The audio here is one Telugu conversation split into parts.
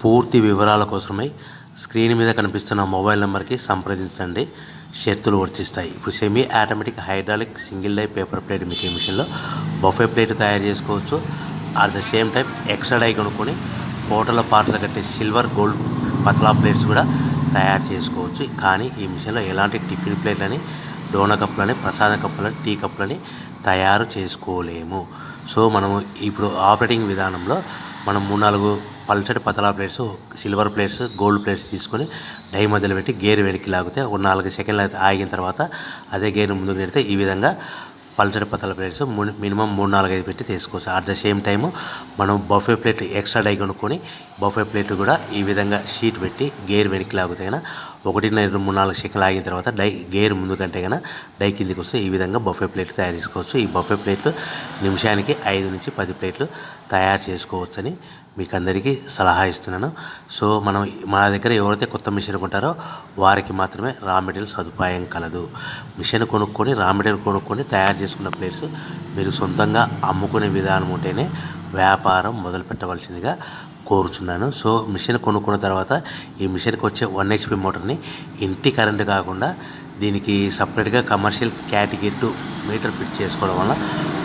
పూర్తి వివరాల కోసమై స్క్రీన్ మీద కనిపిస్తున్న మొబైల్ నెంబర్కి సంప్రదించండి. షరతులు వర్తిస్తాయి. ఇప్పుడు semi automatic hydraulic single die paper plate making మిషన్లో బఫే ప్లేట్ తయారు చేసుకోవచ్చు. At the same time extra die కొనుక్కొని హోటల్లో పార్సల్ కట్టే సిల్వర్ గోల్డ్ పతలా ప్లేట్స్ కూడా తయారు చేసుకోవచ్చు. కానీ ఈ మిషన్లో ఎలాంటి టిఫిన్ ప్లేట్లని, డోనా కప్పులని, ప్రసాద కప్పులని, టీ కప్పులని తయారు చేసుకోలేము. సో మనము ఇప్పుడు ఆపరేటింగ్ విధానంలో మనం 3-4 పల్చటి పతలా plates, silver plates, gold plates తీసుకొని డై మధ్యలో పెట్టి గేర్ వెనక్కి లాగితే ఒక 4 సెకండ్లు ఆగిన తర్వాత అదే గేర్ ముందుకు నెడితే ఈ విధంగా పల్చటి పతల ప్లేట్స్ మినిమం 3-4-5 పెట్టి తీసుకోవచ్చు. అట్ ద సేమ్ టైము మనం బఫే ప్లేట్ ఎక్స్ట్రా డై కొనుక్కొని బఫే ప్లేట్ కూడా ఈ విధంగా షీట్ పెట్టి గేర్ వెనక్కి లాగితే కన్నా 1-2-3-4 సెకండ్లు ఆగిన తర్వాత గేర్ ముందు కంటే కన్నా డై కిందికి వస్తే ఈ విధంగా బఫే ప్లేట్లు తయారు చేసుకోవచ్చు. ఈ బఫే ప్లేట్లు నిమిషానికి 5-10 ప్లేట్లు తయారు చేసుకోవచ్చని మీకు అందరికీ సలహా ఇస్తున్నాను. సో మనం మా దగ్గర ఎవరైతే కొత్త మిషన్ కొంటారో వారికి మాత్రమే రా మెటీరియల్ సదుపాయం కలదు. మిషన్ కొనుక్కొని రా మెటీరియల్ కొనుక్కొని తయారు చేసుకున్న ప్లేట్స్ మీరు సొంతంగా అమ్ముకునే విధానం ఉంటేనే వ్యాపారం మొదలు పెట్టవలసిందిగా కోరుచున్నాను. సో మిషన్ కొనుక్కున్న తర్వాత ఈ మిషన్కి వచ్చే 1 HP మోటార్ని ఇంటి కరెంటు కాకుండా దీనికి సపరేట్గా కమర్షియల్ కేటగిరీ 2 మీటర్ ఫిట్ చేసుకోవడం వల్ల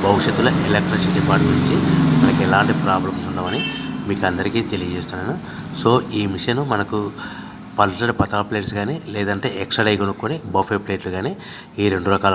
భవిష్యత్తులో ఎలక్ట్రిసిటీ డిపార్ట్మెంట్ నుంచి మనకి ఎలాంటి ప్రాబ్లమ్స్ ఉండవని మీకు అందరికీ తెలియజేస్తున్నాను. సో ఈ మిషన్ మనకు పల్చటి పతలా ప్లేట్స్ కానీ లేదంటే ఎక్స్ట్రా డై కొనుక్కొని బఫే ప్లేట్లు కానీ ఈ 2 రకాల